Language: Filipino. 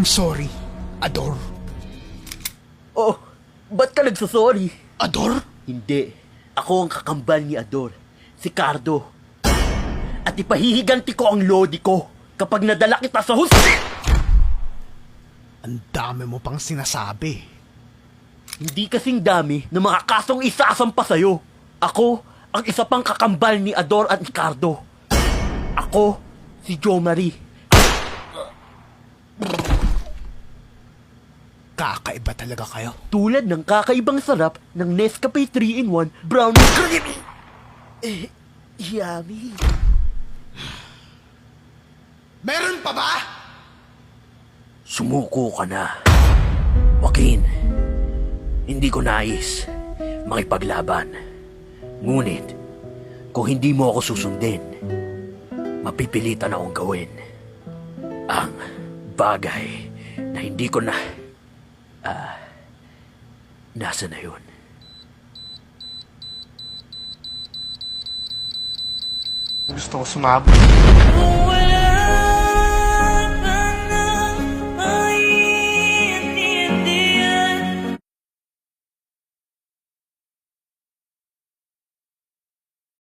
I'm sorry, Ador. Oh, ba't ka nagsasorry? Ador? Hindi. Ako ang kakambal ni Ador, si Cardo. At ipahihiganti ko ang lodi ko kapag nadala kita sa Ang dami mo pang sinasabi. Hindi kasing dami na mga kasong isasampa sa'yo. Ako ang isa pang kakambal ni Ador at ni Cardo. Ako, si Jo Marie. Kakaiba talaga kayo. Tulad ng kakaibang sarap ng Nescafe 3-in-1 Brown Creamy. Yummy. Meron pa ba? Sumuko ka na. Joaquin, hindi ko nais makipaglaban. Ngunit, kung hindi mo ako susundin, mapipilitan akong gawin ang bagay na hindi ko na... nasa na yun? Gusto ko sumabot. Wala